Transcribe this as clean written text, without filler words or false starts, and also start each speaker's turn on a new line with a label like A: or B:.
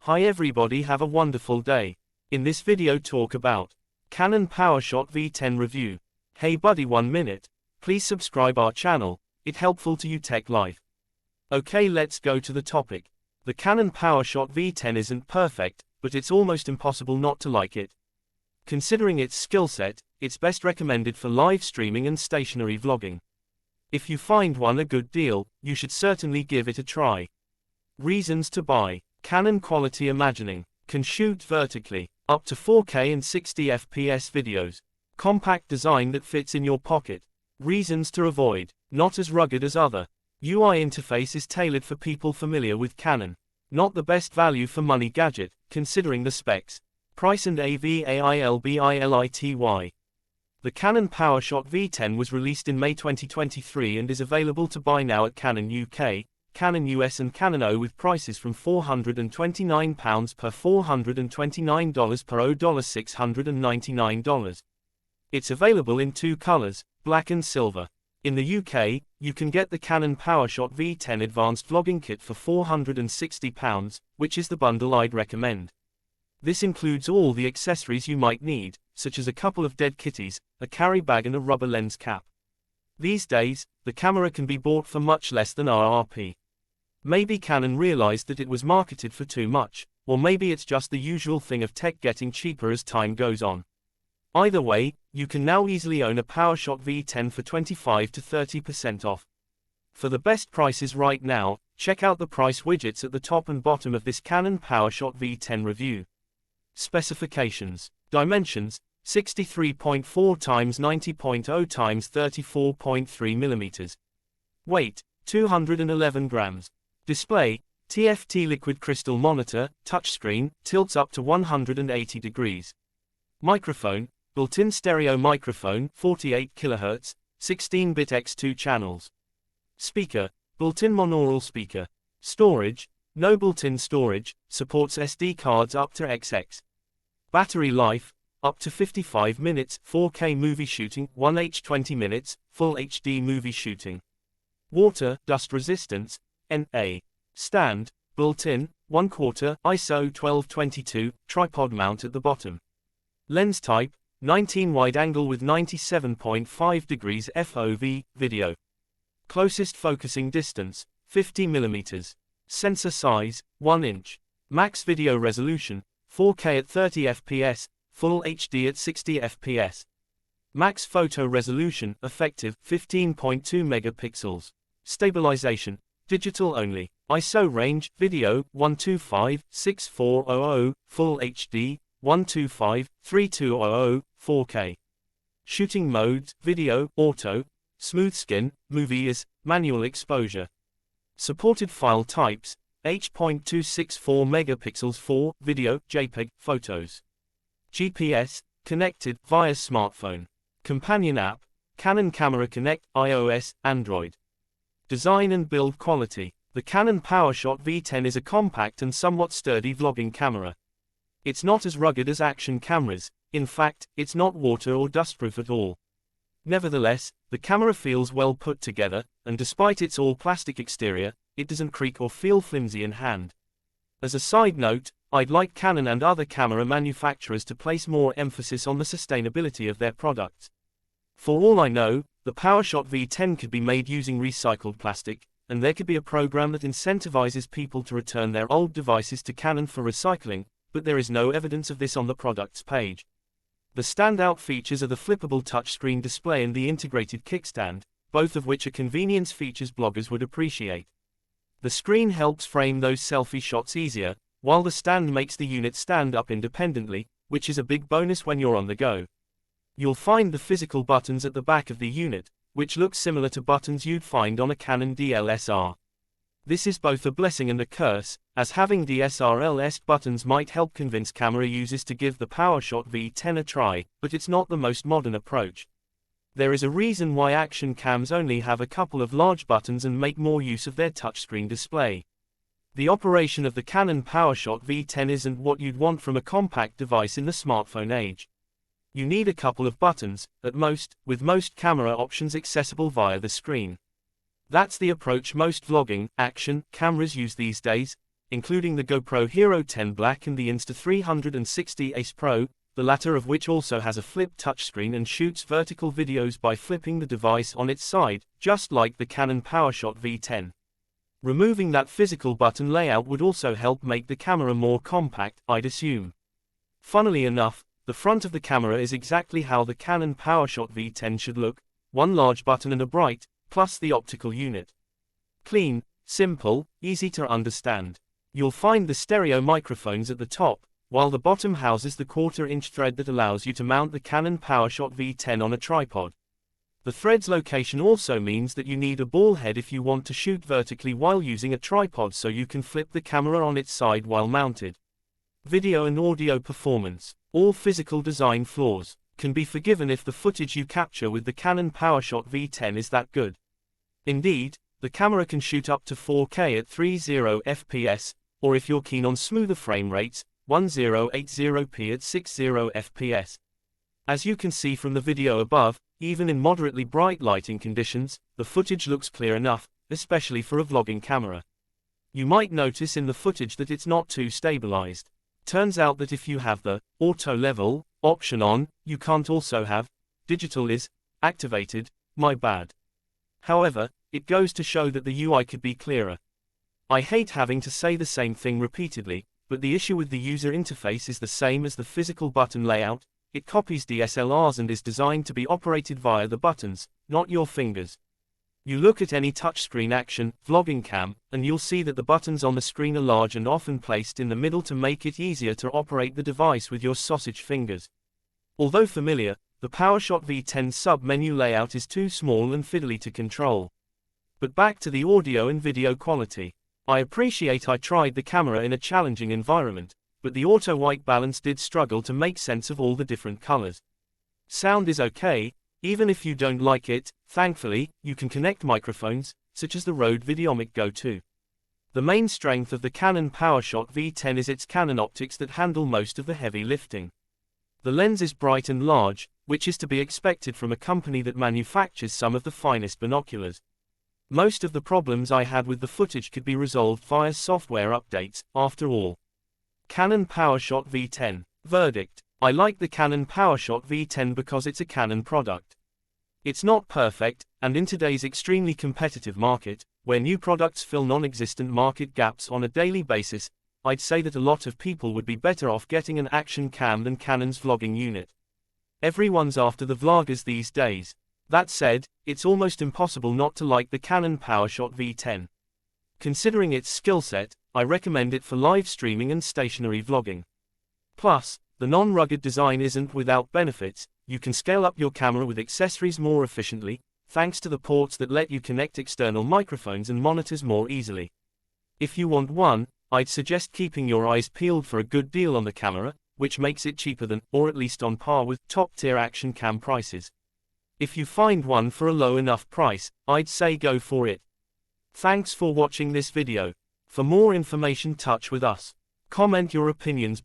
A: Hi everybody, have a wonderful day. In this video talk about Canon PowerShot V10 review. Hey buddy, 1 minute. Please subscribe our channel, it helpful to you tech life. Okay, let's go to the topic. The Canon PowerShot V10 isn't perfect, but it's almost impossible not to like it. Considering its skill set, it's best recommended for live streaming and stationary vlogging. If you find one a good deal, you should certainly give it a try. Reasons to buy. Canon quality imagining. Can shoot vertically, up to 4K and 60 FPS videos. Compact design that fits in your pocket. Reasons to avoid. Not as rugged as other. UI interface is tailored for people familiar with Canon. Not the best value for money gadget, considering the specs. Price and AVAILBILITY. The Canon PowerShot V10 was released in May 2023 and is available to buy now at Canon UK, Canon US and Canon O with prices from £429 per $429 per $699. It's available in two colors, black and silver. In the UK, you can get the Canon PowerShot V10 Advanced Vlogging Kit for £460, which is the bundle I'd recommend. This includes all the accessories you might need, such as a couple of dead kitties, a carry bag and a rubber lens cap. These days, the camera can be bought for much less than RRP. Maybe Canon realized that it was marketed for too much, or maybe it's just the usual thing of tech getting cheaper as time goes on. Either way, you can now easily own a PowerShot V10 for 25 to 30% off. For the best prices right now, check out the price widgets at the top and bottom of this Canon PowerShot V10 review. Specifications. Dimensions: 63.4 x 90.0 x 34.3 mm. Weight: 211 grams. Display: TFT liquid crystal monitor, touchscreen, tilts up to 180 degrees. Microphone: built-in stereo microphone, 48 kHz, 16-bit X2 channels. Speaker: built-in monaural speaker. Storage: no built-in storage, supports SD cards up to XX. Battery life: up to 55 minutes, 4K movie shooting, 1H 20 minutes, Full HD movie shooting. Water, dust resistance, NA. Stand, built-in, 1/4, ISO 1222, tripod mount at the bottom. Lens type, 19 wide angle with 97.5 degrees FOV, video. Closest focusing distance, 50 mm. Sensor size, 1 inch. Max video resolution, 4K at 30 fps, Full HD at 60 fps. Max photo resolution, effective, 15.2 megapixels. Stabilization, digital only. ISO range, video, 125/6400, Full HD, 125/3200, 4K. Shooting modes, video, auto, smooth skin, movie is, manual exposure. Supported file types: H.264 megapixels for video, JPEG, photos. GPS, connected via smartphone. Companion app, Canon Camera Connect, iOS, Android. Design and build quality. The Canon PowerShot V10 is a compact and somewhat sturdy vlogging camera. It's not as rugged as action cameras, in fact, it's not water or dustproof at all. Nevertheless, the camera feels well put together, and despite its all-plastic exterior, it doesn't creak or feel flimsy in hand. As a side note, I'd like Canon and other camera manufacturers to place more emphasis on the sustainability of their products. For all I know, the PowerShot V10 could be made using recycled plastic, and there could be a program that incentivizes people to return their old devices to Canon for recycling, but there is no evidence of this on the product's page. The standout features are the flippable touchscreen display and the integrated kickstand, both of which are convenience features bloggers would appreciate. The screen helps frame those selfie shots easier, while the stand makes the unit stand up independently, which is a big bonus when you're on the go. You'll find the physical buttons at the back of the unit, which look similar to buttons you'd find on a Canon DSLR. This is both a blessing and a curse, as having DSLR-esque buttons might help convince camera users to give the PowerShot V10 a try, but it's not the most modern approach. There is a reason why action cams only have a couple of large buttons and make more use of their touchscreen display. The operation of the Canon PowerShot V10 isn't what you'd want from a compact device in the smartphone age. You need a couple of buttons, at most, with most camera options accessible via the screen. That's the approach most vlogging, action, cameras use these days, including the GoPro Hero 10 Black and the Insta360 Ace Pro, the latter of which also has a flip touchscreen and shoots vertical videos by flipping the device on its side, just like the Canon PowerShot V10. Removing that physical button layout would also help make the camera more compact, I'd assume. Funnily enough, the front of the camera is exactly how the Canon PowerShot V10 should look, one large button and a bright, plus the optical unit. Clean, simple, easy to understand. You'll find the stereo microphones at the top, while the bottom houses the 1/4-inch thread that allows you to mount the Canon PowerShot V10 on a tripod. The thread's location also means that you need a ball head if you want to shoot vertically while using a tripod, so you can flip the camera on its side while mounted. Video and audio performance, all physical design flaws, can be forgiven if the footage you capture with the Canon PowerShot V10 is that good. Indeed, the camera can shoot up to 4K at 30 fps, or if you're keen on smoother frame rates, 1080p at 60 fps. As you can see from the video above, even in moderately bright lighting conditions, the footage looks clear enough, especially for a vlogging camera. You might notice in the footage that it's not too stabilized. Turns out that if you have the auto level option on, you can't also have digital is activated. My bad. However, it goes to show that the UI could be clearer. I hate having to say the same thing repeatedly, but the issue with the user interface is the same as the physical button layout. It copies DSLRs and is designed to be operated via the buttons, not your fingers. You look at any touchscreen action vlogging cam, and you'll see that the buttons on the screen are large and often placed in the middle to make it easier to operate the device with your sausage fingers. Although familiar, the PowerShot V10 sub-menu layout is too small and fiddly to control. But back to the audio and video quality. I appreciate I tried the camera in a challenging environment, but the auto-white balance did struggle to make sense of all the different colors. Sound is okay, even if you don't like it. Thankfully, you can connect microphones, such as the Rode Videomic Go 2. The main strength of the Canon PowerShot V10 is its Canon optics that handle most of the heavy lifting. The lens is bright and large, which is to be expected from a company that manufactures some of the finest binoculars. Most of the problems I had with the footage could be resolved via software updates, after all. Canon PowerShot V10. Verdict: I like the Canon PowerShot V10 because it's a Canon product. It's not perfect, and in today's extremely competitive market, where new products fill non-existent market gaps on a daily basis, I'd say that a lot of people would be better off getting an action cam than Canon's vlogging unit. Everyone's after the vloggers these days. That said, it's almost impossible not to like the Canon PowerShot V10. Considering its skill set, I recommend it for live streaming and stationary vlogging. Plus, the non-rugged design isn't without benefits. You can scale up your camera with accessories more efficiently, thanks to the ports that let you connect external microphones and monitors more easily. If you want one, I'd suggest keeping your eyes peeled for a good deal on the camera, which makes it cheaper than, or at least on par with, top-tier action cam prices. If you find one for a low enough price, I'd say go for it. Thanks for watching this video. For more information, touch with us. Comment your opinions.